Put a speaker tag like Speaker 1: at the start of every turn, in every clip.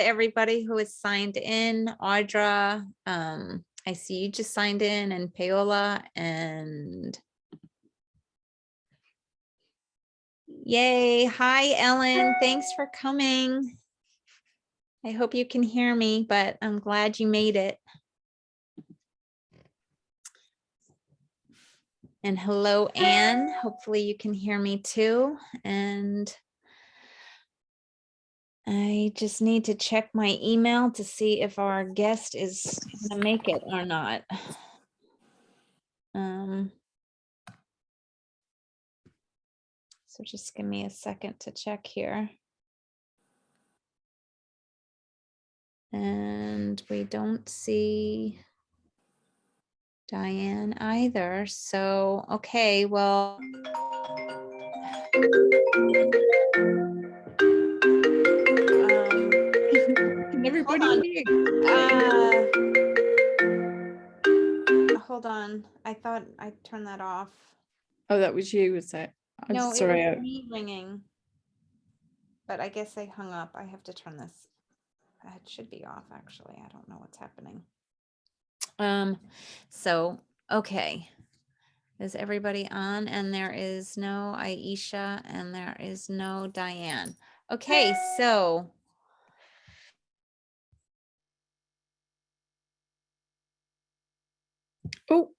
Speaker 1: Everybody who is signed in, Audra, I see you just signed in, and Paola, and yay. Hi, Ellen. Thanks for coming. I hope you can hear me, but I'm glad you made it. And hello, Anne. Hopefully you can hear me too. And I just need to check my email to see if our guest is going to make it or not. So just give me a second to check here. And we don't see Diane either. So, okay, well.
Speaker 2: Can everybody hear?
Speaker 1: Hold on. I thought I turned that off.
Speaker 2: Oh, that was you, was it? I'm
Speaker 1: No,
Speaker 2: sorry.
Speaker 1: it was me ringing. But I guess I hung up. I have to turn this. It should be off, actually. I don't know what's happening. So, okay. Is everybody on? And there is no Aisha and there is no Diane. Okay, so.
Speaker 2: Oh.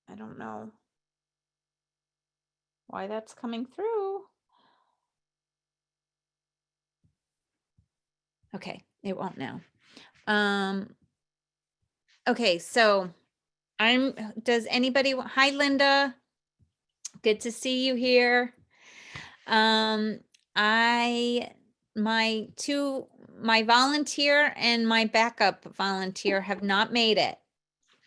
Speaker 1: I don't know why that's coming through. Okay, it won't now. Okay, so does anybody, hi Linda, good to see you here. My volunteer and my backup volunteer have not made it.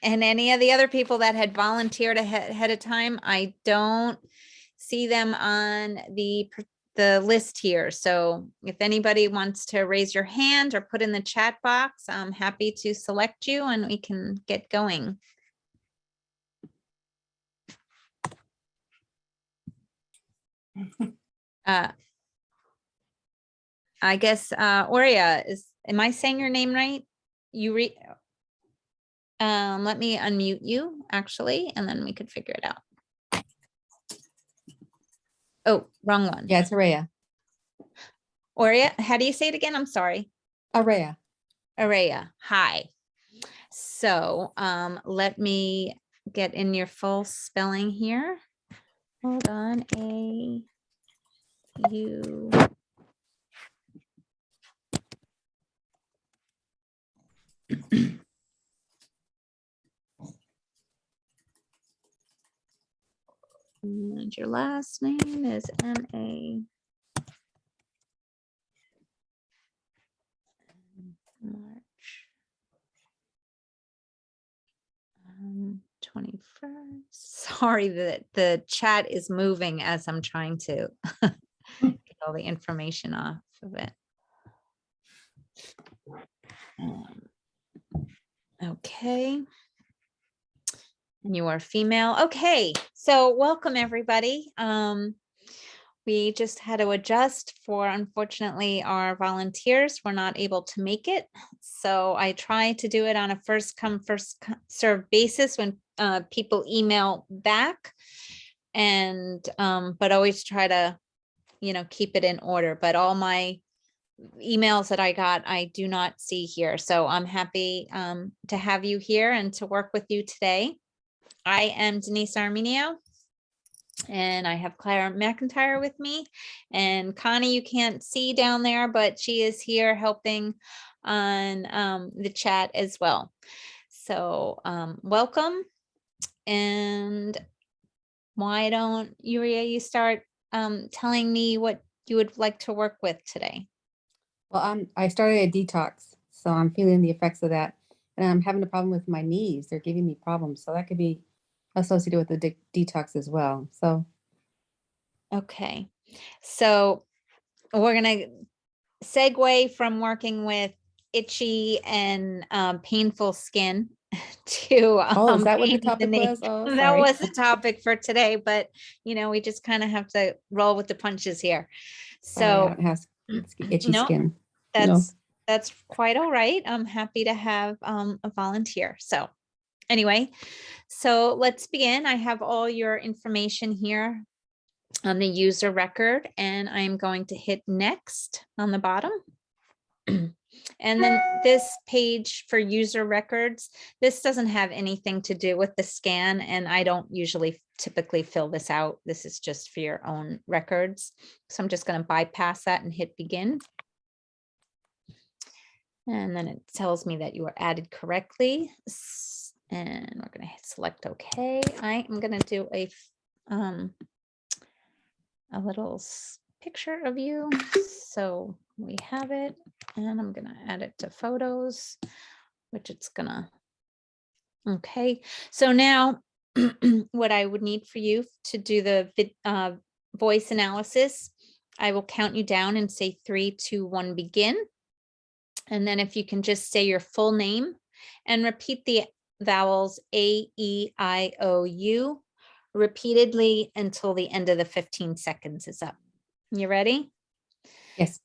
Speaker 1: And any of the other people that had volunteered ahead of time, I don't see them on the list here. So if anybody wants to raise your hand or put in the chat box, I'm happy to select you and we can get going. I guess Aurea, am I saying your name right? Let me unmute you actually, and then we could figure it out. Oh, wrong one.
Speaker 3: Yeah, it's Aurea.
Speaker 1: Aurea, how do you say it again? I'm sorry.
Speaker 3: Aurea.
Speaker 1: Aurea, hi. So let me get in your full spelling here. Hold on, A-U. And your last name is M-A. March 21st. Sorry that the chat is moving as I'm trying to get all the information off of it. Okay. And you are female. Okay, so welcome everybody. We just had to adjust for, unfortunately, our volunteers were not able to make it. So I try to do it on a first come, first serve basis when people email back. And, but always try to, keep it in order. But all my emails that I got, I do not see here. So I'm happy to have you here and to work with you today. I am Denise Arminio. And I have Clara McIntyre with me, and Connie you can't see down there, but she is here helping on the chat as well. So welcome. And why don't you start telling me what you would like to work with today?
Speaker 3: Well, I started a detox. So I'm feeling the effects of that. And I'm having a problem with my knees. They're giving me problems. So that could be associated with the detox as well. So
Speaker 1: Okay. So we're going to segue from working with itchy and painful skin to
Speaker 3: oh, is that what the
Speaker 1: pain in the
Speaker 3: topic
Speaker 1: knee.
Speaker 3: was? Oh,
Speaker 1: That
Speaker 3: sorry.
Speaker 1: was the topic for today, but we just kind of have to roll with the punches here.
Speaker 3: Sorry, I
Speaker 1: So
Speaker 3: don't have itchy
Speaker 1: no,
Speaker 3: skin. No.
Speaker 1: that's quite all right. I'm happy to have a volunteer. So anyway, so let's begin. I have all your information here on the user record, and I'm going to hit next on the bottom. And then this page for user records, this doesn't have anything to do with the scan, and I don't usually typically fill this out. This is just for your own records. So I'm just going to bypass that and hit begin. And then it tells me that you are added correctly. And we're going to select OK. I am going to do a little picture of you. So we have it, and I'm going to add it to photos, which it's going to. Okay. So now what I would need for you to do the voice analysis, I will count you down and say 3, 2, 1, begin. And then if you can just say your full name and repeat the vowels A, E, I, O, U repeatedly until the end of the 15 seconds is up. You ready?
Speaker 3: Yes.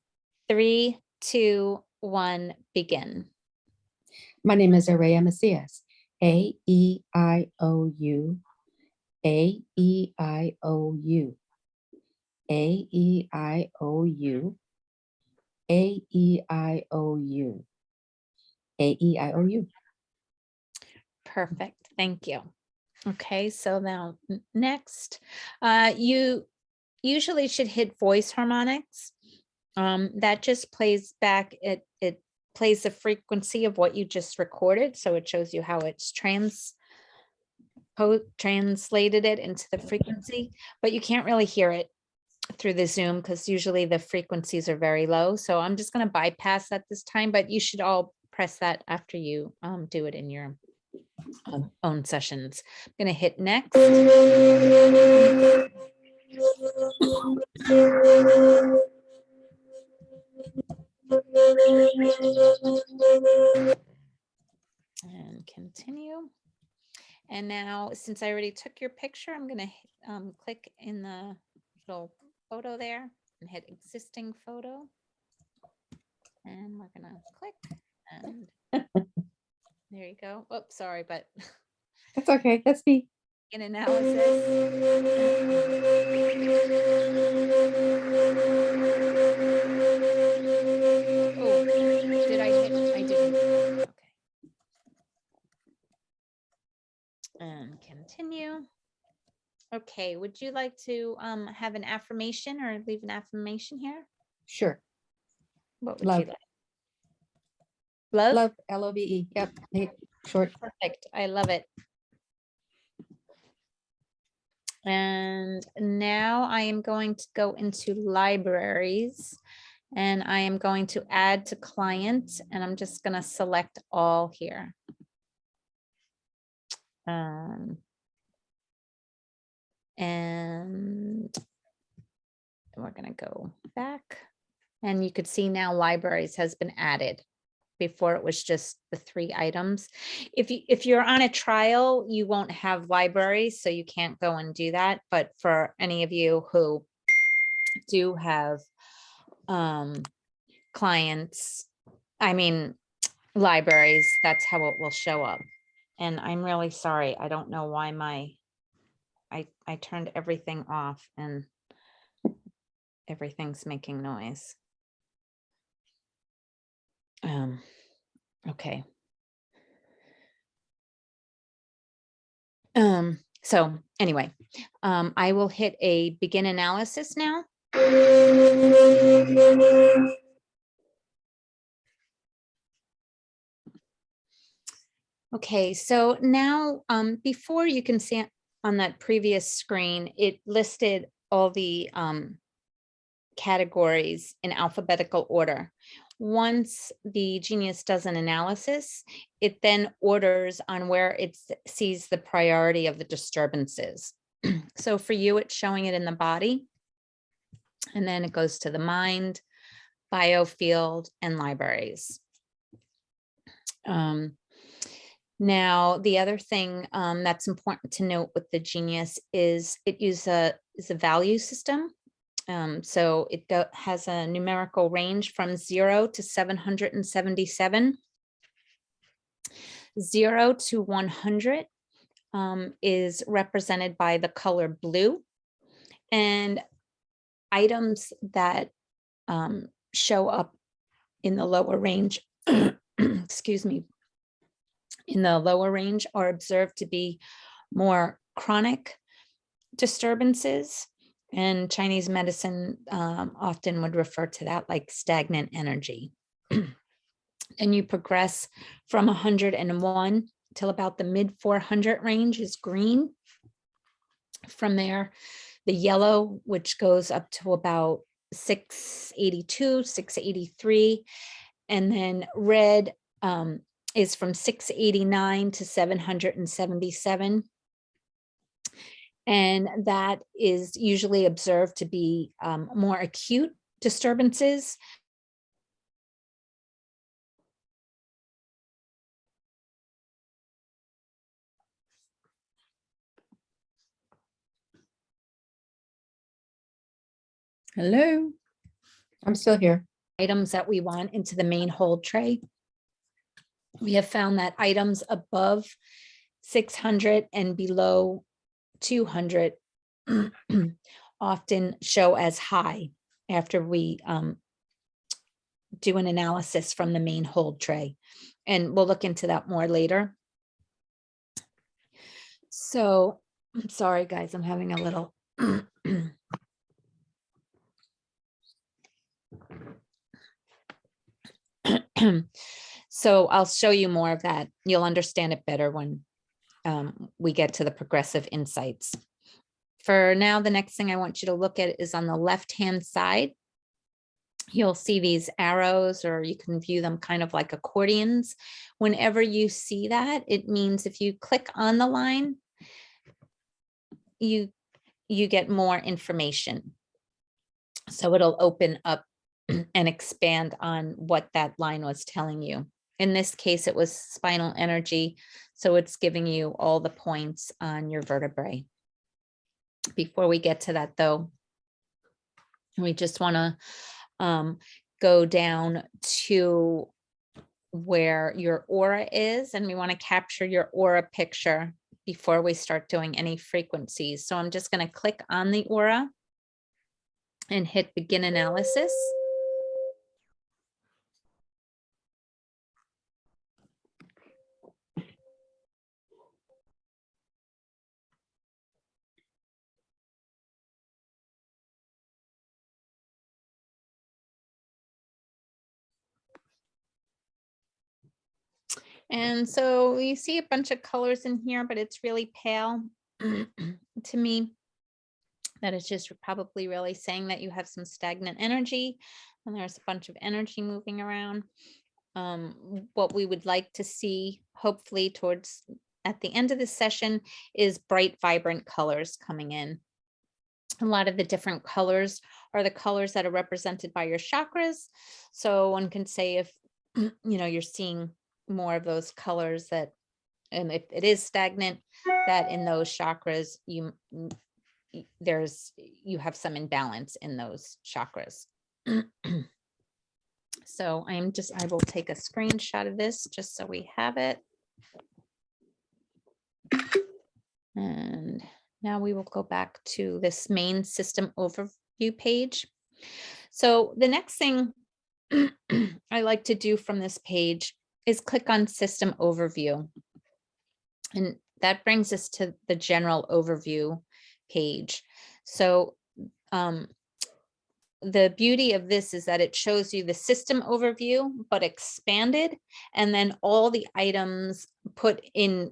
Speaker 1: 3, 2, 1, begin.
Speaker 3: My name is Araya Macias. A-E-I-O-U. A-E-I-O-U. A-E-I-O-U. A-E-I-O-U. A-E-I-O-U.
Speaker 1: Perfect. Thank you. Okay, so now next, you usually should hit voice harmonics. That just plays back, it plays the frequency of what you just recorded. So it shows you how it's translated it into the frequency, but you can't really hear it through the Zoom because usually the frequencies are very low. So I'm just going to bypass that this time, but you should all press that after you do it in your own sessions. I'm going to hit next. And continue. And now, since I already took your picture, I'm going to click in the little photo there and hit existing photo. And we're going to click and there you go. Oops, sorry, but
Speaker 3: That's okay. That's me.
Speaker 1: in analysis. Oh, did I hit? I didn't. Okay. And continue. Okay, would you like to have an affirmation or leave an affirmation here?
Speaker 3: Sure.
Speaker 1: What would
Speaker 3: Love.
Speaker 1: you like? Love?
Speaker 3: Love, L-O-V-E. Yep. Short.
Speaker 1: Perfect. I love it. And now I am going to go into libraries, and I am going to add to client, and I'm just going to select all here. And we're going to go back, and you could see now libraries has been added. Before it was just the 3 items. If you're on a trial, you won't have libraries, so you can't go and do that. But for any of you who do have clients, I mean libraries, that's how it will show up. And I'm really sorry. I don't know why I turned everything off and everything's making noise. Okay. So anyway, I will hit a begin analysis now. Okay, so now before you can see on that previous screen, it listed all the categories in alphabetical order. once the genius does an analysis, it then orders on where it sees the priority of the disturbances. So for you, it's showing it in the body, and then it goes to the mind, biofield, and libraries. Now, the other thing that's important to note with the genius is it is a value system. So it has a numerical range from 0 to 777. 0 to 100 is represented by the color blue, and items that show up in the lower range, excuse me, in the lower range are observed to be more chronic disturbances, and Chinese medicine often would refer to that like stagnant energy. And you progress from 101 till about the mid 400 range is green. From there, the yellow, which goes up to about 682, 683, and then red is from 689 to 777. And that is usually observed to be more acute disturbances.
Speaker 2: Hello.
Speaker 3: I'm still here.
Speaker 1: Items that we want into the main hold tray. We have found that items above 600 and below 200 often show as high after we do an analysis from the main hold tray. And we'll look into that more later. So I'm sorry, guys, I'm having a little so I'll show you more of that. You'll understand it better when we get to the progressive insights. For now, the next thing I want you to look at is on the left-hand side. You'll see these arrows, or you can view them kind of like accordions. Whenever you see that, it means if you click on the line, you get more information. So it'll open up and expand on what that line was telling you. In this case, it was spinal energy. So it's giving you all the points on your vertebrae. Before we get to that though, we just want to go down to where your aura is, and we want to capture your aura picture before we start doing any frequencies. So I'm just going to click on the aura and hit begin analysis. And so you see a bunch of colors in here, but it's really pale to me. That is just probably really saying that you have some stagnant energy, and there's a bunch of energy moving around. What we would like to see, hopefully towards at the end of this session, is bright, vibrant colors coming in. A lot of the different colors are the colors that are represented by your chakras. So one can say if you're seeing more of those colors, that, and if it is stagnant, that in those chakras you have some imbalance in those chakras. So I will take a screenshot of this just so we have it. And now we will go back to this main system overview page. So the next thing I like to do from this page is click on system overview. And that brings us to the general overview page. So the beauty of this is that it shows you the system overview, but expanded, and then all the items put in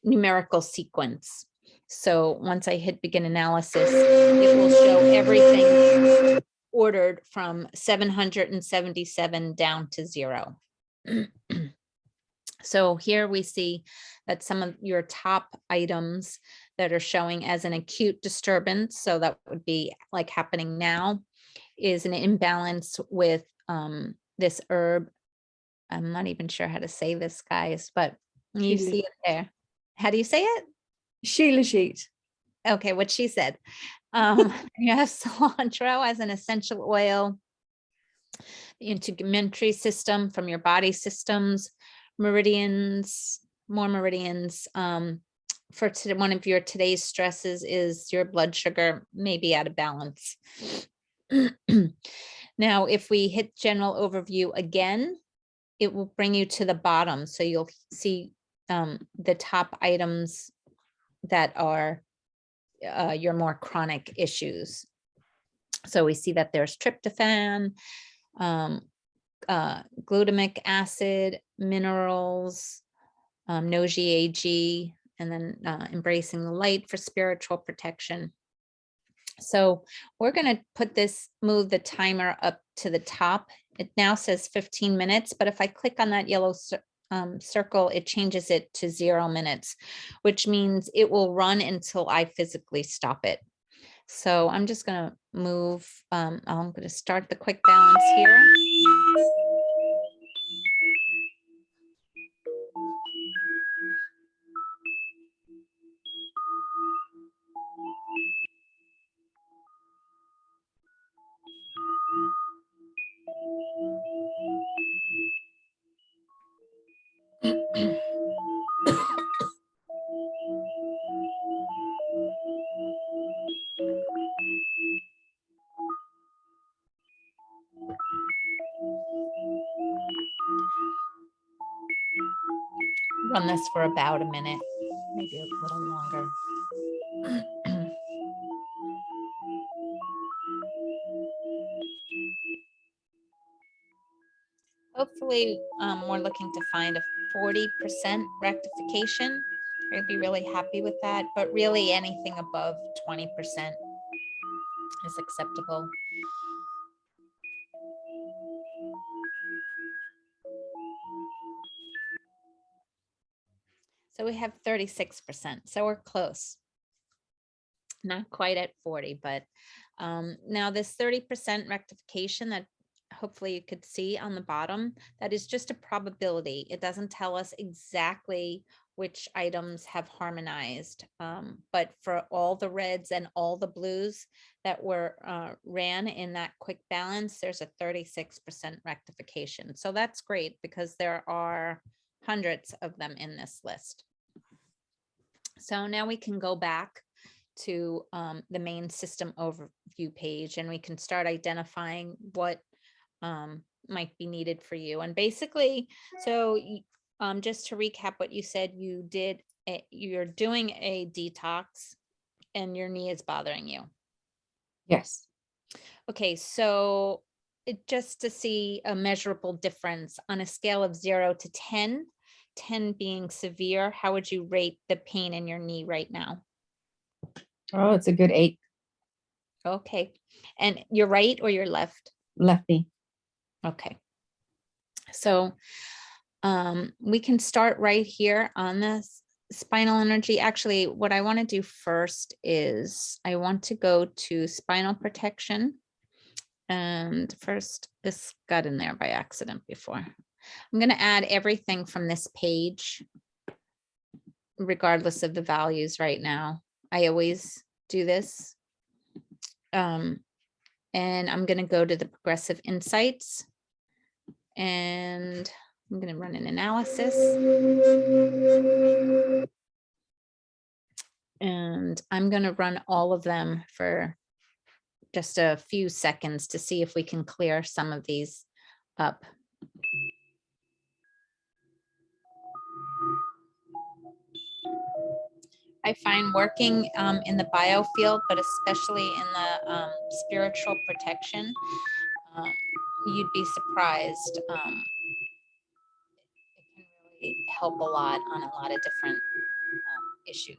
Speaker 1: numerical sequence. So once I hit begin analysis, it will show everything ordered from 777 down to 0. So here we see that some of your top items that are showing as an acute disturbance, so that would be like happening now, is an imbalance with this herb. I'm not even sure how to say this, guys, but you see it there. How do you say it?
Speaker 2: Sheila sheet.
Speaker 1: Okay, what she said. You have cilantro as an essential oil, the integumentary system from your body systems, meridians, more meridians. For one of your today's stresses is your blood sugar may be out of balance. Now, if we hit general overview again, it will bring you to the bottom. So you'll see the top items that are your more chronic issues. So we see that there's tryptophan, glutamic acid, minerals, no GAG, and then embracing the light for spiritual protection. So we're going to move the timer up to the top. It now says 15 minutes, but if I click on that yellow circle, it changes it to 0 minutes, which means it will run until I physically stop it. So I'm just going to move, I'm going to start the quick balance here. Run this for about a minute, maybe a little longer. Hopefully, we're looking to find a 40% rectification. I'd be really happy with that, but really anything above 20% is acceptable. So we have 36%, so we're close. Not quite at 40, but now this 30% rectification that hopefully you could see on the bottom, that is just a probability. It doesn't tell us exactly which items have harmonized, but for all the reds and all the blues that were ran in that quick balance, there's a 36% rectification. So that's great because there are hundreds of them in this list. So now we can go back to the main system overview page, and we can start identifying what might be needed for you. And basically, so just to recap what you said, you're doing a detox and your knee is bothering you.
Speaker 3: Yes.
Speaker 1: Okay, so just to see a measurable difference on a scale of 0 to 10, 10 being severe, how would you rate the pain in your knee right now?
Speaker 3: Oh, it's a good 8.
Speaker 1: Okay. And your right or your left?
Speaker 3: Lefty.
Speaker 1: Okay. So we can start right here on this spinal energy. Actually, what I want to do first is I want to go to spinal protection. And first, this got in there by accident before. I'm going to add everything from this page, regardless of the values right now. I always do this. And I'm going to go to the progressive insights, and I'm going to run an analysis. And I'm going to run all of them for just a few seconds to see if we can clear some of these up. I find working in the biofield, but especially in the spiritual protection, you'd be surprised. It can really help a lot on a lot of different issues.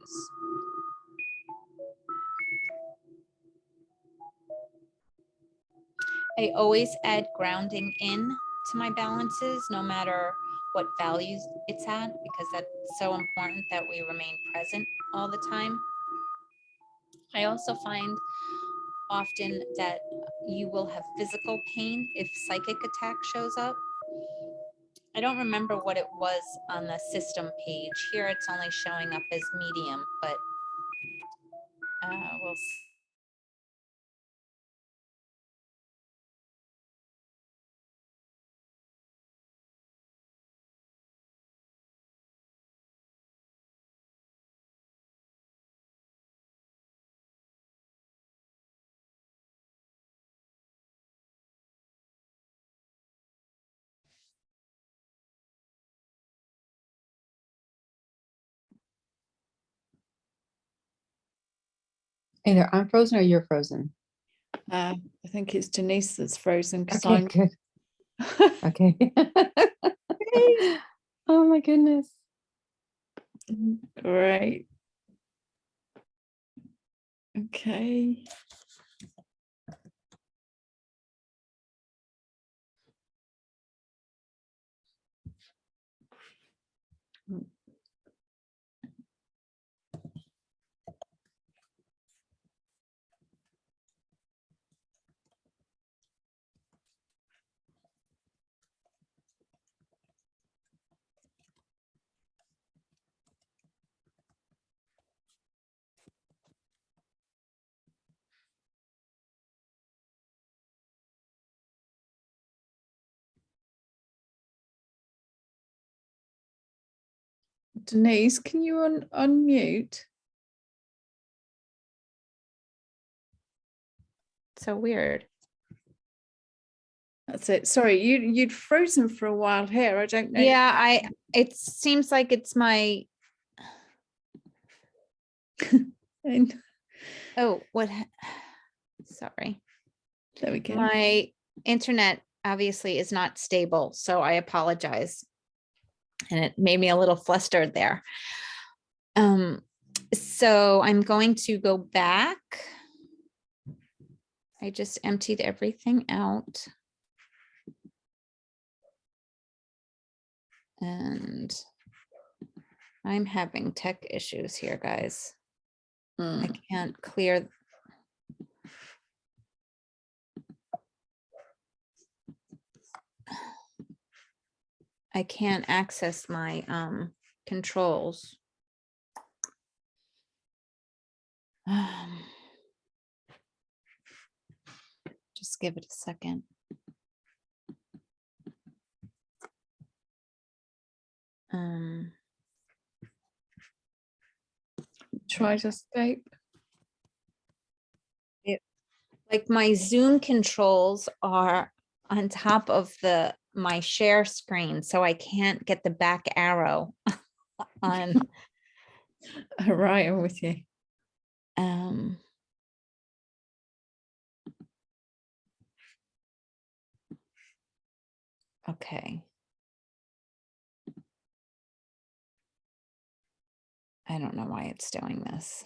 Speaker 1: I always add grounding in to my balances, no matter what values it's at, because that's so important that we remain present all the time. I also find often that you will have physical pain if psychic attack shows up. I don't remember what it was on the system page. Here it's only showing up as medium, but we'll see.
Speaker 3: Either I'm frozen or you're frozen.
Speaker 2: I think it's Denise that's frozen because
Speaker 3: Okay,
Speaker 2: I'm
Speaker 3: good. Okay. Oh my goodness.
Speaker 2: great. Okay. Denise, can you unmute?
Speaker 1: So weird.
Speaker 2: That's it. Sorry, you'd frozen for a while here. I don't know.
Speaker 1: Yeah, it seems like it's my,
Speaker 2: And
Speaker 1: oh, sorry.
Speaker 2: there we go.
Speaker 1: My internet obviously is not stable, so I apologize. And it made me a little flustered there. So I'm going to go back. I just emptied everything out. And I'm having tech issues here, guys. I can't clear. I can't access my controls. Just give it a second.
Speaker 2: Try to escape.
Speaker 1: Like my Zoom controls are on top of my share screen, so I can't get the back arrow on.
Speaker 2: All right, I'm with you.
Speaker 1: Okay. I don't know why it's doing this.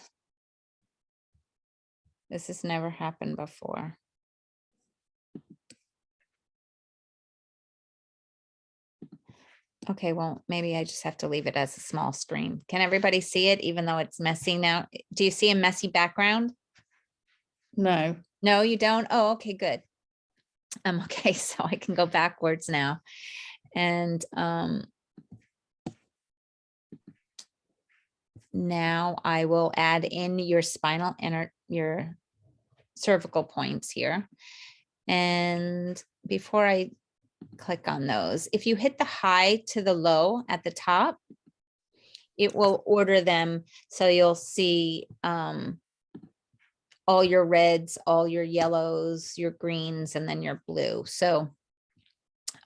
Speaker 1: This has never happened before. Okay, well, maybe I just have to leave it as a small screen. Can everybody see it, even though it's messy now? Do you see a messy background?
Speaker 2: No.
Speaker 1: No, you don't? Oh, okay, good. Okay, so I can go backwards now. And now I will add in your spinal and your cervical points here. And before I click on those, if you hit the high to the low at the top, it will order them. So you'll see all your reds, all your yellows, your greens, and then your blue. So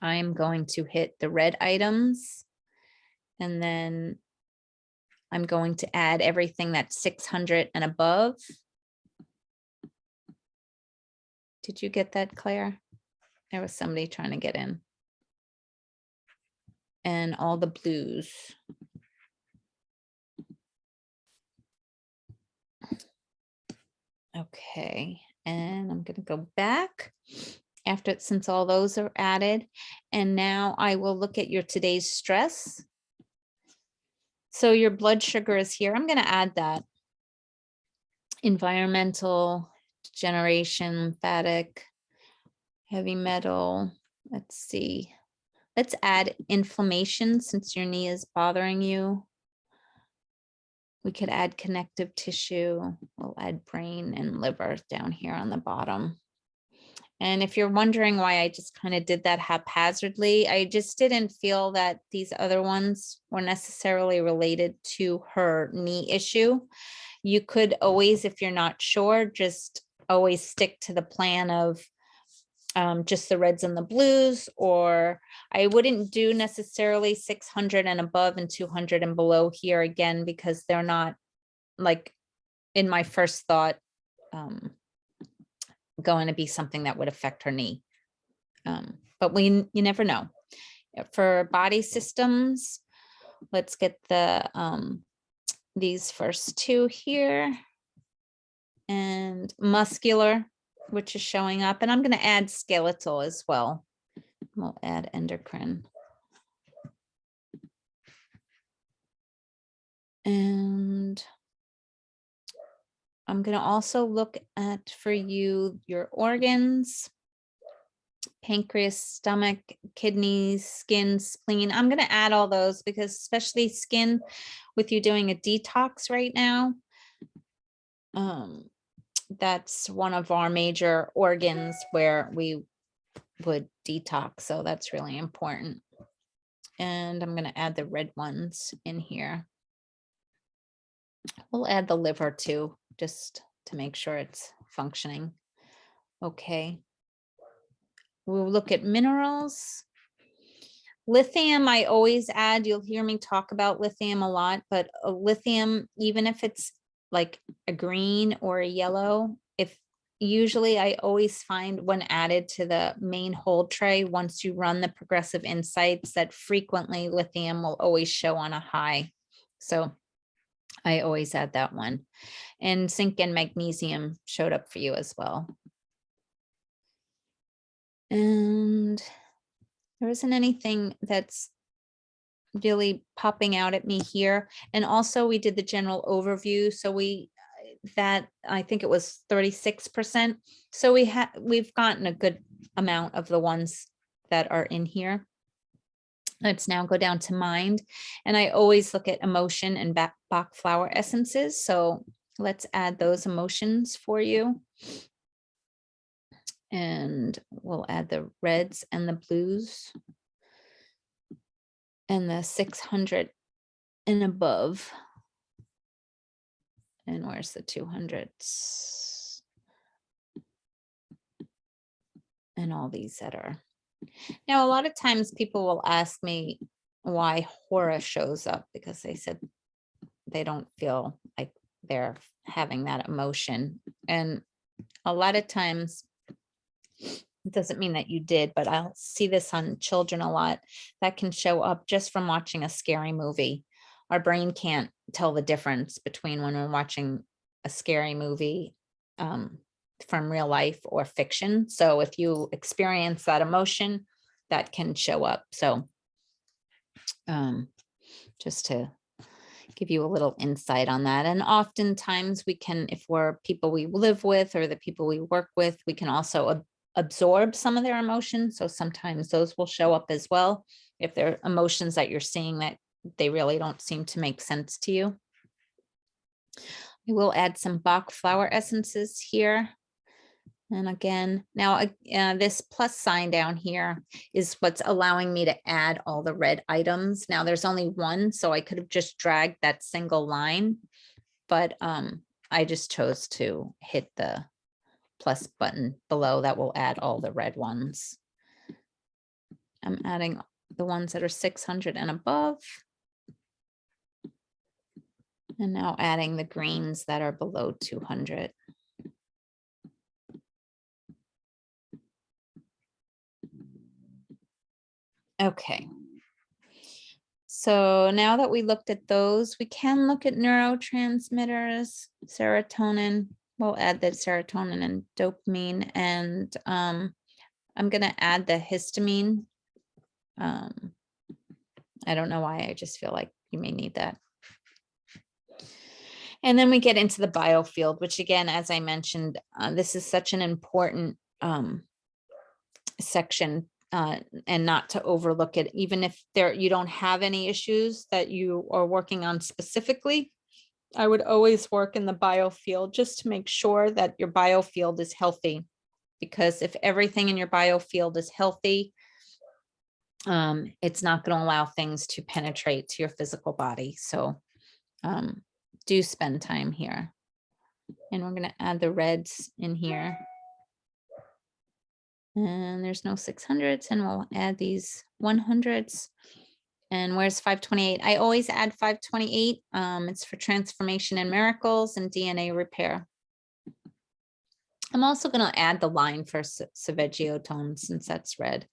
Speaker 1: I'm going to hit the red items, and then I'm going to add everything that's 600 and above. Did you get that, Claire? There was somebody trying to get in. And all the blues. Okay, and I'm going to go back since all those are added. And now I will look at your today's stress. So your blood sugar is here. I'm going to add that. Environmental, degeneration, lymphatic, heavy metal. Let's see. Let's add inflammation since your knee is bothering you. We could add connective tissue. We'll add brain and liver down here on the bottom. And if you're wondering why I just kind of did that haphazardly, I just didn't feel that these other ones were necessarily related to her knee issue. You could always, if you're not sure, just always stick to the plan of just the reds and the blues, or I wouldn't do necessarily 600 and above and 200 and below here again, because they're not, like, in my first thought, going to be something that would affect her knee. But you never know. For body systems, let's get these first two here, and muscular, which is showing up, and I'm going to add skeletal as well. We'll add endocrine. And I'm going to also look at for you your organs, pancreas, stomach, kidneys, skin, spleen. I'm going to add all those because especially skin, with you doing a detox right now, that's one of our major organs where we would detox. So that's really important. And I'm going to add the red ones in here. We'll add the liver too, just to make sure it's functioning. Okay. We'll look at minerals. Lithium, I always add, you'll hear me talk about lithium a lot, but lithium, even if it's like a green or a yellow, usually I always find when added to the main hold tray, once you run the progressive insights, that frequently lithium will always show on a high. So I always add that one. And zinc and magnesium showed up for you as well. And there isn't anything that's really popping out at me here. And also we did the general overview. So I think it was 36%. So we've gotten a good amount of the ones that are in here. Let's now go down to mind. And I always look at emotion and Bach flower essences. So let's add those emotions for you. And we'll add the reds and the blues and the 600 and above. And where's the 200s? And all these that are. Now, a lot of times people will ask me why Hora shows up, because they said they don't feel like they're having that emotion. And a lot of times, it doesn't mean that you did, but I'll see this on children a lot, that can show up just from watching a scary movie. Our brain can't tell the difference between when we're watching a scary movie from real life or fiction. So if you experience that emotion, that can show up. So just to give you a little insight on that. And oftentimes we can, if we're people we live with or the people we work with, we can also absorb some of their emotions. So sometimes those will show up as well, if they're emotions that you're seeing that they really don't seem to make sense to you. We will add some Bach flower essences here. And again, now this plus sign down here is what's allowing me to add all the red items. Now there's only one, so I could have just dragged that single line, but I just chose to hit the plus button below that will add all the red ones. I'm adding the ones that are 600 and above. And now adding the greens that are below 200. Okay. So now that we looked at those, we can look at neurotransmitters, serotonin. We'll add the serotonin and dopamine. And I'm going to add the histamine. I don't know why, I just feel like you may need that. And then we get into the biofield, which again, as I mentioned, this is such an important section, and not to overlook it, even if you don't have any issues that you are working on specifically. I would always work in the biofield just to make sure that your biofield is healthy, because if everything in your biofield is healthy, it's not going to allow things to penetrate to your physical body. So do spend time here. And we're going to add the reds in here. And there's no 600s, and we'll add these 100s. And where's 528? I always add 528. It's for transformation and miracles and DNA repair. I'm also going to add the line for Saveggio since that's red.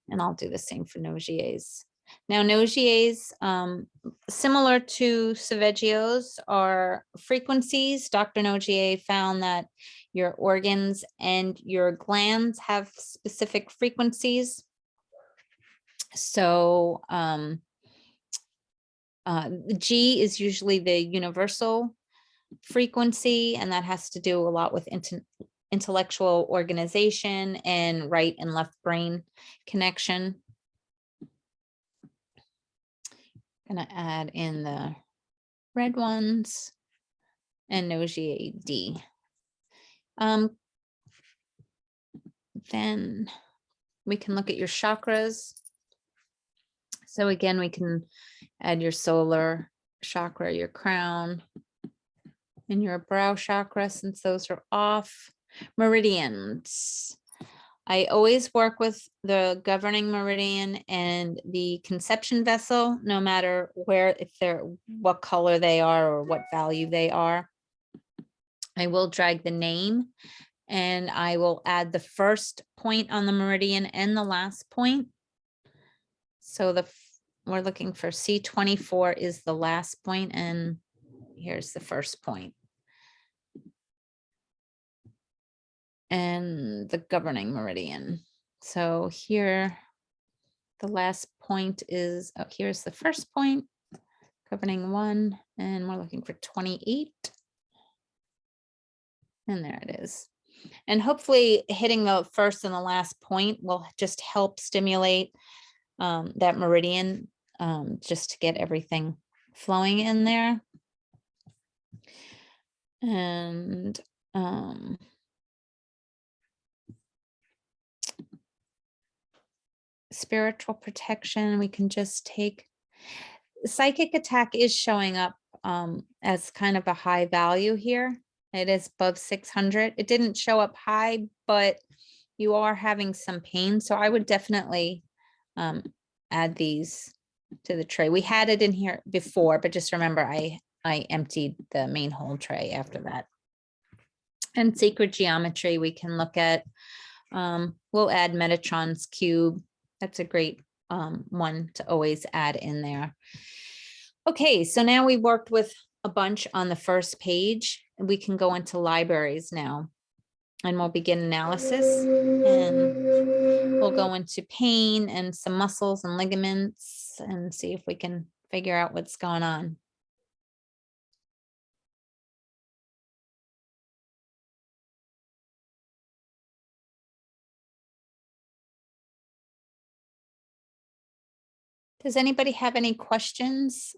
Speaker 1: And I'll do the same for Nogiers. Now, Nogiers, similar to Saveggio's, are frequencies. Dr. Nogier found that your organs and your glands have specific frequencies. So the G is usually the universal frequency, and that has to do a lot with intellectual organization and right and left brain connection. Gonna add in the red ones and Nogier D. Then we can look at your chakras. So again, we can add your solar chakra, your crown, and your brow chakra, since those are off. Meridians. I always work with the governing meridian and the conception vessel, no matter what color they are or what value they are. I will drag the name, and I will add the first point on the meridian and the last point. So we're looking for C24 is the last point, and here's the first point. And the governing meridian. So here, the last point is, here's the first point, governing 1, and we're looking for 28. And there it is. And hopefully hitting the first and the last point will just help stimulate that meridian, just to get everything flowing in there. And spiritual protection, we can just take psychic attack is showing up as kind of a high value here. It is above 600. It didn't show up high, but you are having some pain. So I would definitely add these to the tray. We had it in here before, but just remember, I emptied the main whole tray after that. And sacred geometry, we can look at, we'll add Metatron's cube. That's a great one to always add in there. Okay, so now we worked with a bunch on the first page. We can go into libraries now, and we'll begin analysis, and we'll go into pain and some muscles and ligaments and see if we can figure out what's going on. Does anybody have any questions?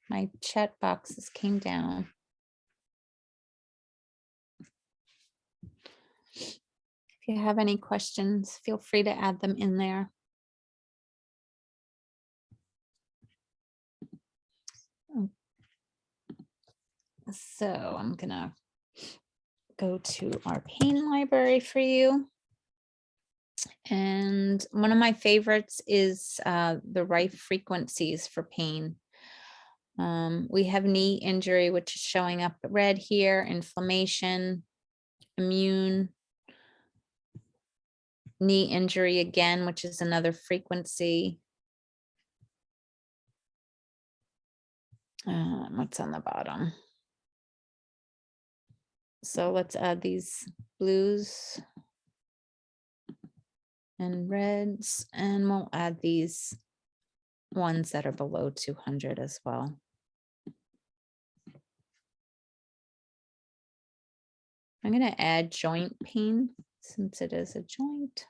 Speaker 1: My chat boxes came down. If you have any questions, feel free to add them in there. So I'm gonna go to our pain library for you. And one of my favorites is the right frequencies for pain. We have knee injury, which is showing up red here, inflammation, immune, knee injury again, which is another frequency. What's on the bottom? So let's add these blues. and reds, and we'll add these ones that are below 200 as well. I'm going to add joint pain since it is a joint.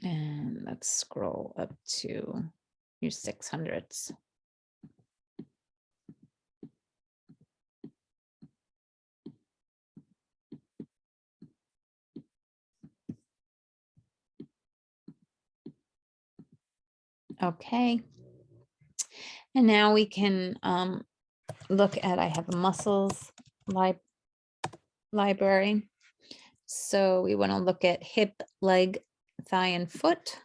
Speaker 1: And let's scroll up to your 600s. Okay. And now we can look at, I have a muscles library. So we want to look at hip, leg, thigh, and foot.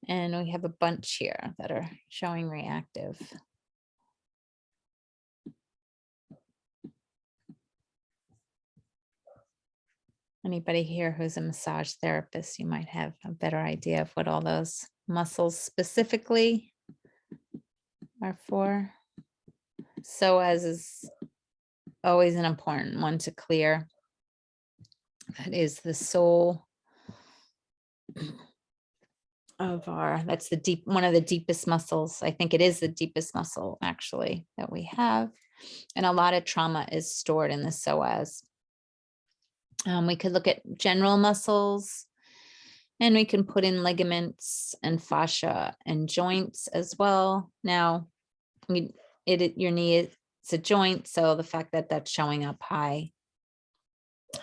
Speaker 1: And we have a bunch here that are showing reactive. Anybody here who's a massage therapist, you might have a better idea of what all those muscles specifically are for. Psoas is always an important one to clear. That is the soul of our, that's the deep, one of the deepest muscles. I think it is the deepest muscle actually that we have. And a lot of trauma is stored in the psoas. We could look at general muscles, and we can put in ligaments and fascia and joints as well. Now, your knee is a joint, so the fact that that's showing up high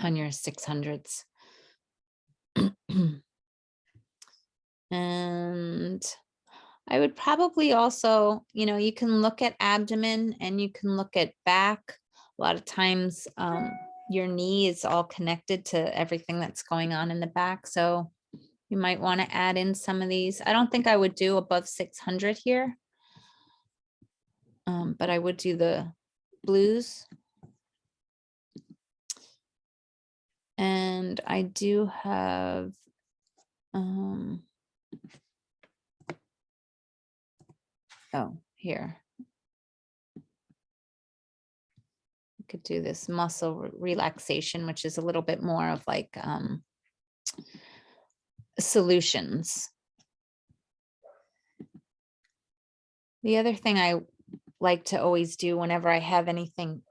Speaker 1: on your 600s. And I would probably also, you can look at abdomen and you can look at back. A lot of times your knee is all connected to everything that's going on in the back. So you might want to add in some of these. I don't think I would do above 600 here, but I would do the blues. And I do have, here. We could do this muscle relaxation, which is a little bit more of like solutions. The other thing I like to always do whenever I have anything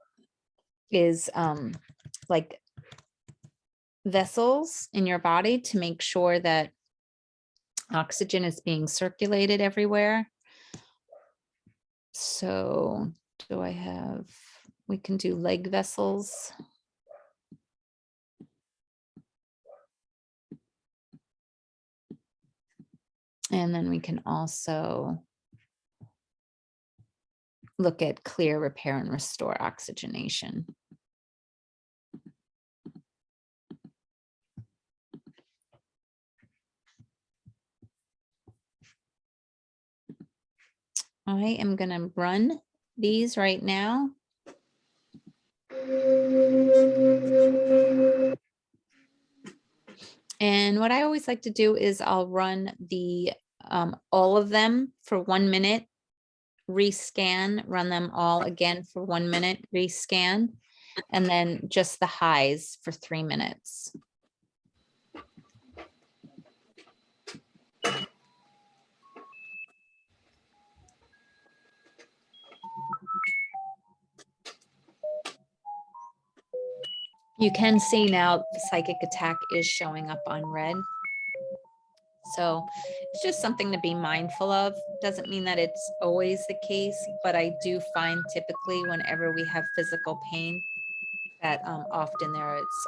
Speaker 1: is like vessels in your body to make sure that oxygen is being circulated everywhere. So do I have, we can do leg vessels. And then we can also look at clear, repair, and restore oxygenation. I am going to run these right now. And what I always like to do is I'll run the all of them for 1 minute, rescan, run them all again for 1 minute, rescan, and then just the highs for 3 minutes. You can see now the psychic attack is showing up on red. So it's just something to be mindful of. Doesn't mean that it's always the case, but I do find typically whenever we have physical pain that often there is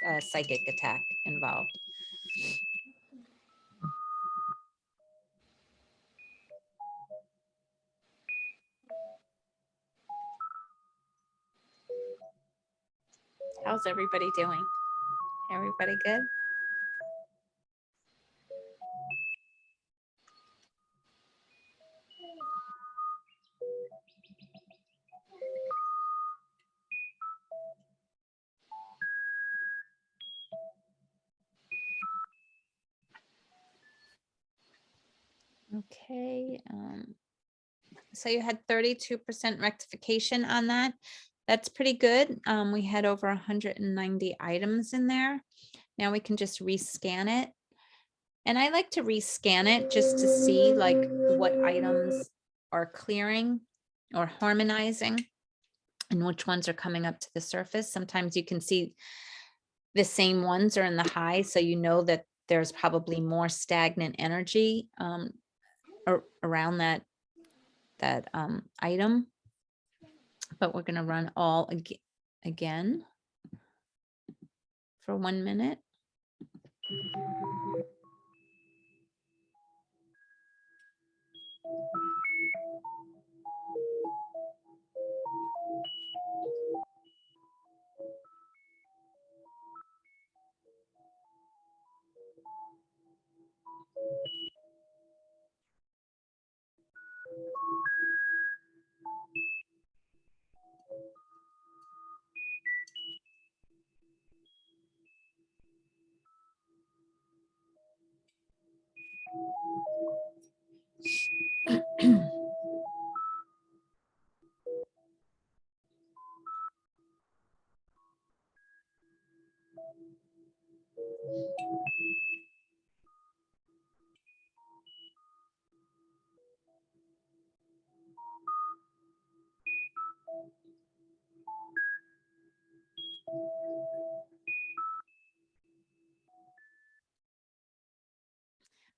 Speaker 1: a psychic attack involved. How's everybody doing? Everybody good? Okay. So you had 32% rectification on that. That's pretty good. We had over 190 items in there. Now we can just rescan it. And I like to rescan it just to see like what items are clearing or harmonizing and which ones are coming up to the surface. Sometimes you can see the same ones are in the high, so you know that there's probably more stagnant energy around that item. But we're going to run all again for 1 minute.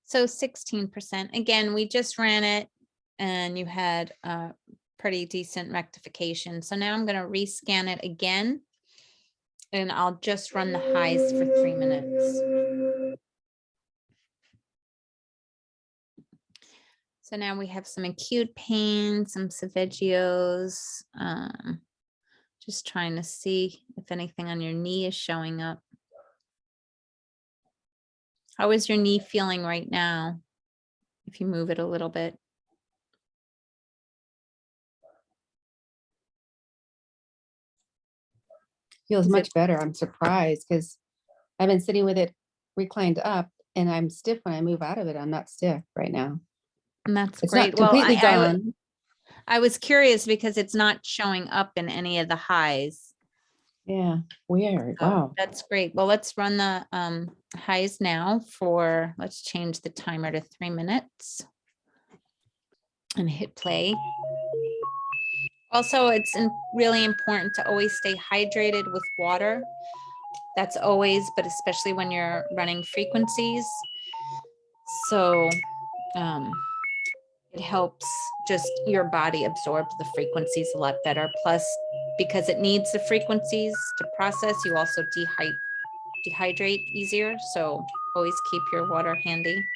Speaker 1: So 16%. Again, we just ran it and you had a pretty decent rectification. So now I'm going to rescan it again and I'll just run the highs for 3 minutes. So now we have some acute pain, some Seveggios, just trying to see if anything on your knee is showing up. How is your knee feeling right now? If you move it a little bit.
Speaker 3: Feels
Speaker 1: Is
Speaker 3: much
Speaker 1: it-
Speaker 3: better. I'm surprised because I've been sitting with it reclined up and I'm stiff when I move out of it. I'm not stiff right now.
Speaker 1: And that's
Speaker 3: It's
Speaker 1: great.
Speaker 3: not
Speaker 1: Well,
Speaker 3: completely gone.
Speaker 1: I was curious because it's not showing up in any of the highs.
Speaker 3: Yeah, weird.
Speaker 1: So
Speaker 3: Wow.
Speaker 1: that's great. Well, let's run the highs now for, let's change the timer to 3 minutes and hit play. Also, it's really important to always stay hydrated with water. That's always, but especially when you're running frequencies. So it helps just your body absorb the frequencies a lot better. Plus, because it needs the frequencies to process, you also dehydrate easier. So always keep your water handy.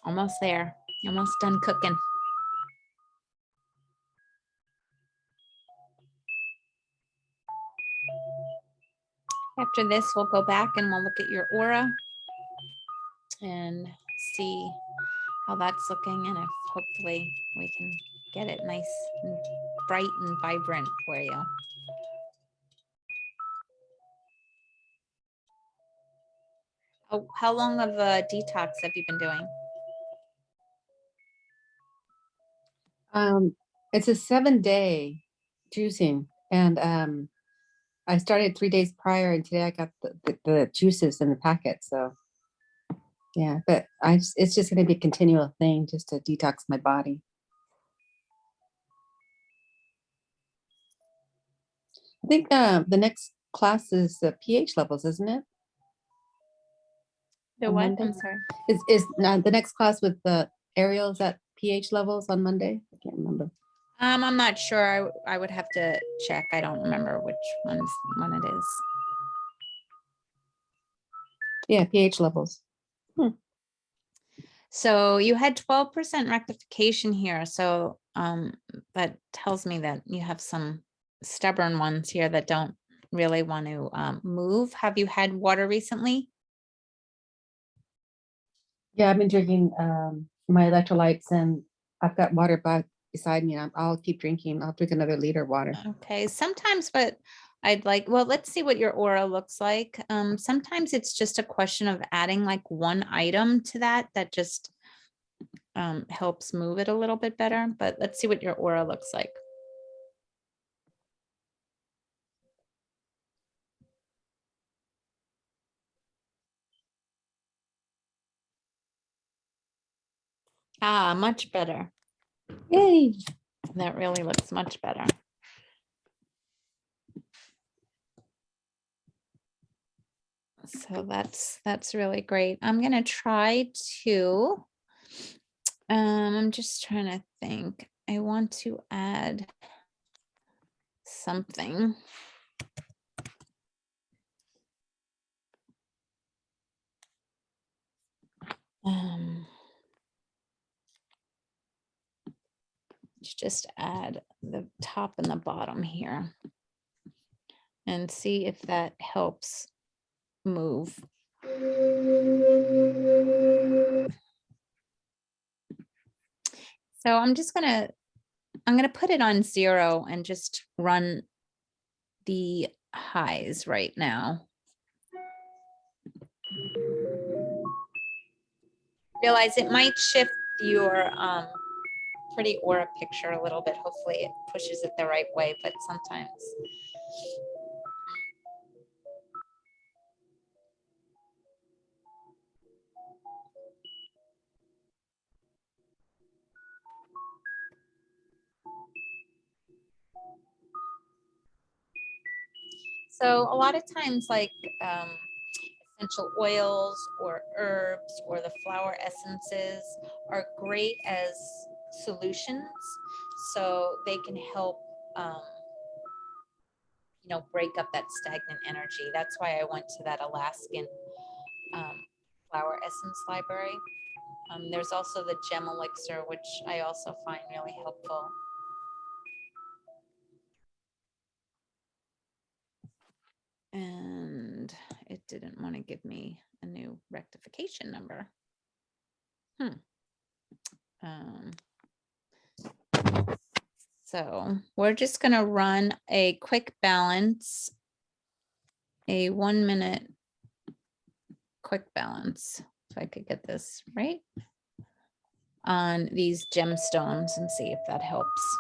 Speaker 1: Almost there. Almost done cooking. After this, we'll go back and we'll look at your aura and see how that's looking, and if hopefully we can get it nice and bright and vibrant for you. How long of a detox have you been doing?
Speaker 3: It's a 7-day juicing, and I started 3 days prior, and today I got the juices in the packet. So yeah, but it's just going to be a continual thing just to detox my body. I think the next class is the pH levels, isn't it?
Speaker 1: The
Speaker 3: On
Speaker 1: what?
Speaker 3: Monday?
Speaker 1: I'm sorry.
Speaker 3: Is the next class with the aerials at pH levels on Monday? I can't remember.
Speaker 1: I'm not sure. I would have to check. I don't remember which one it is.
Speaker 3: Yeah, pH levels.
Speaker 1: So you had 12% rectification here. So that tells me that you have some stubborn ones here that don't really want to move. Have you had water recently?
Speaker 3: Yeah, I've been drinking my electrolytes, and I've got water beside me, and I'll keep drinking. I'll drink another liter of water.
Speaker 1: Okay, sometimes, but well, let's see what your aura looks like. Sometimes it's just a question of adding like one item to that just helps move it a little bit better, but let's see what your aura looks like. Ah, much better.
Speaker 3: Yay!
Speaker 1: That really looks much better. So that's really great. I'm gonna try to, I'm just trying to think. I want to add something. Just add the top and the bottom here and see if that helps move. So I'm gonna put it on 0 and just run the highs right now. Realize it might shift your pretty aura picture a little bit. Hopefully it pushes it the right way, but sometimes. So a lot of times like essential oils or herbs or the flower essences are great as solutions. So they can help, break up that stagnant energy. That's why I went to that Alaskan flower essence library. There's also the gem elixir, which I also find really helpful. And it didn't want to give me a new rectification number. So we're just going to run a quick balance, a 1 minute quick balance. If I could get this right on these gemstones and see if that helps.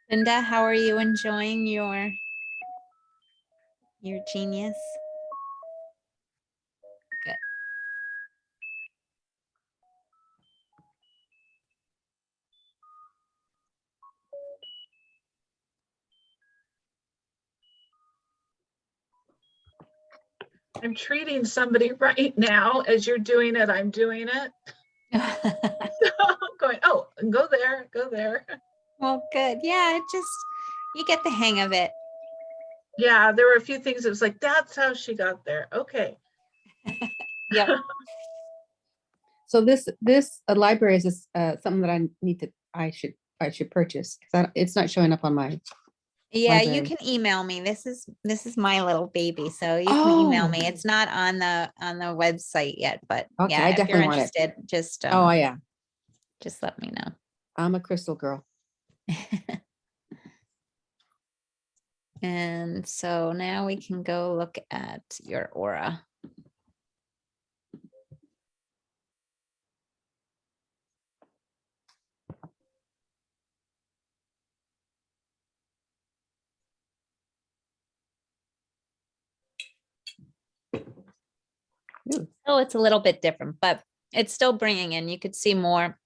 Speaker 1: Linda, how are you enjoying your genius? Good.
Speaker 4: I'm treating somebody right now. As you're doing it, I'm doing it. So I'm going, oh, go there, go there.
Speaker 1: Well, good. Yeah, you get the hang of it.
Speaker 4: Yeah, there were a few things that was like, that's how she got there. Okay.
Speaker 1: Yep.
Speaker 3: So this library is just, something that I should purchase, because it's not showing up on my.
Speaker 1: Yeah, you
Speaker 3: library.
Speaker 1: can email me. This is my little baby, so you can email me.
Speaker 3: Oh,
Speaker 1: It's not on the website yet, but
Speaker 3: okay,
Speaker 1: yeah,
Speaker 3: I
Speaker 1: if you're
Speaker 3: definitely want it.
Speaker 1: interested, just
Speaker 3: Oh, yeah,
Speaker 1: just let me know.
Speaker 3: I'm a crystal girl.
Speaker 1: And so now we can go look at your aura.
Speaker 3: Ooh.
Speaker 1: Oh, it's a little bit different, but it's still bringing in. You could see more.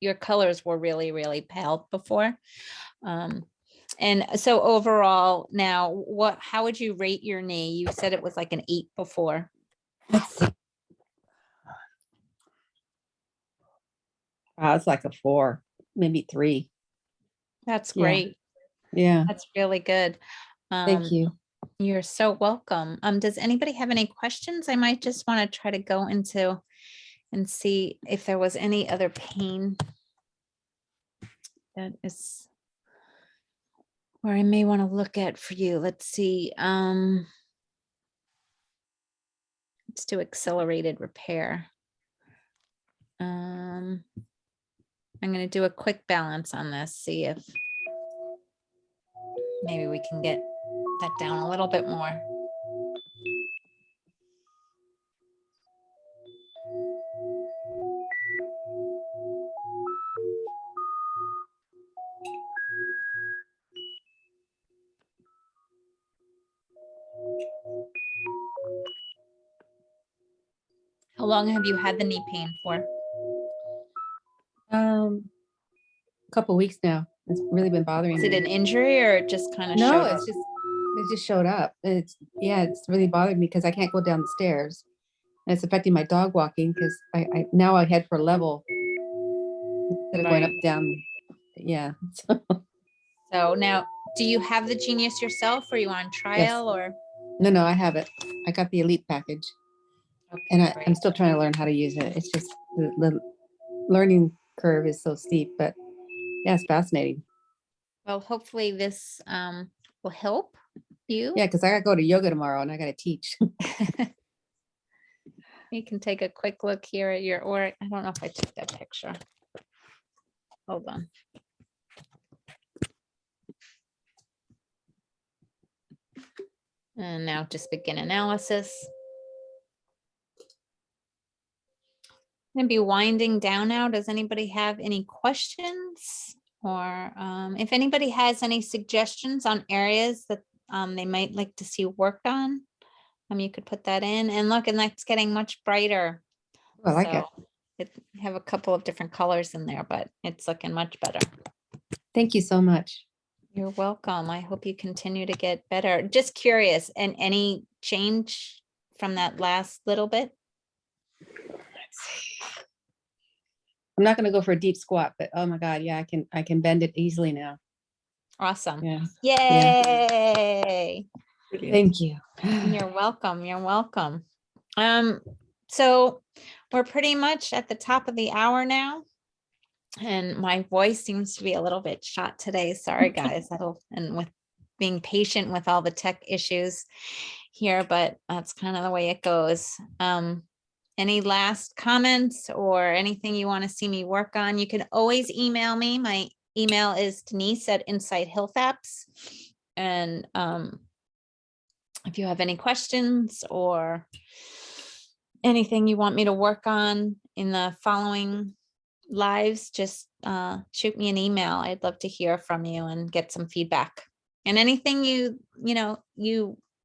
Speaker 1: Your colors were really, really pale before. And so overall now, how would you rate your knee? You said it was like an 8 before.
Speaker 3: Let's see. Wow, it's like a 4, maybe 3.
Speaker 1: That's
Speaker 3: Yeah.
Speaker 1: great.
Speaker 3: Yeah,
Speaker 1: That's really good.
Speaker 3: thank you.
Speaker 1: You're so welcome. Does anybody have any questions? I might just want to try to go into and see if there was any other pain that is where I may want to look at for you. Let's see. Let's do accelerated repair. I'm going to do a quick balance on this, see if maybe we can get that down a little bit more. How long have you had the knee pain for?
Speaker 3: A couple weeks now. It's really been bothering
Speaker 1: Is it
Speaker 3: me.
Speaker 1: an injury or it just kind of
Speaker 3: No,
Speaker 1: showed up?
Speaker 3: it just showed up. It's really bothered me because I can't go down the stairs. And it's affecting my dog walking because I now I head for level instead of going up,
Speaker 1: Right.
Speaker 3: down. Yeah.
Speaker 1: So now, do you have the Genius yourself, or you on trial, or?
Speaker 3: No, I have it. I got the elite package and I'm
Speaker 1: Great.
Speaker 3: still trying to learn how to use it. It's just the learning curve is so steep, but yeah, it's fascinating.
Speaker 1: Well, hopefully this will help you.
Speaker 3: Yeah, because I got to go to yoga tomorrow and I got to teach.
Speaker 1: You can take a quick look here at your aura. I don't know if I took that picture. Hold on. And now just begin analysis. I'm gonna be winding down now. Does anybody have any questions? Or if anybody has any suggestions on areas that they might like to see worked on, you could put that in. And look, and that's getting much brighter.
Speaker 3: I like it.
Speaker 1: It have a couple of different colors in there, but it's looking much better.
Speaker 3: Thank you so much.
Speaker 1: You're welcome. I hope you continue to get better. Just curious, and any change from that last little bit?
Speaker 3: I'm not going to go for a deep squat, but oh my God, yeah, I can bend it easily now.
Speaker 1: Awesome.
Speaker 3: Yeah.
Speaker 1: Yay.
Speaker 3: Thank you.
Speaker 1: You're welcome. You're welcome. So we're pretty much at the top of the hour now. And my voice seems to be a little bit shot today. Sorry, guys. And with being patient with all the tech issues here, but that's kind of the way it goes. Any last comments or anything you want to see me work on? You can always email me. My email is Denise@InsightHealthApps. And if you have any questions or anything you want me to work on in the following lives, just shoot me an email. I'd love to hear from you and get some feedback. And anything you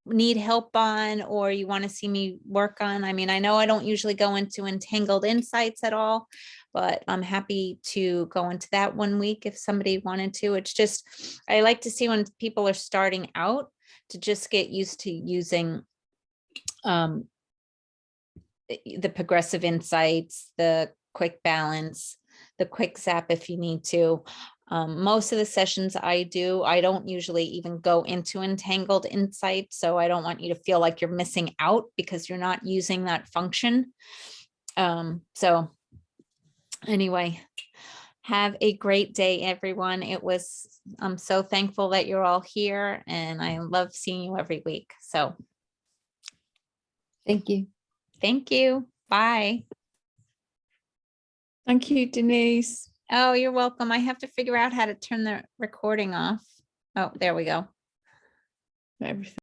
Speaker 1: need help on or you want to see me work on. I mean, I know I don't usually go into entangled insights at all, but I'm happy to go into that one week if somebody wanted to. It's just, I like to see when people are starting out to just get used to using the progressive insights, the quick balance, the quick zap if you need to. Most of the sessions I don't usually even go into entangled insight. So I don't want you to feel like you're missing out because you're not using that function. So anyway, Have a great day, everyone. I'm so thankful that you're all here, and I love seeing you every week. So
Speaker 3: Thank you.
Speaker 1: thank you. Bye.
Speaker 2: Thank you, Denise.
Speaker 1: Oh, you're welcome. I have to figure out how to turn the recording off. Oh, there we go.
Speaker 2: Everything.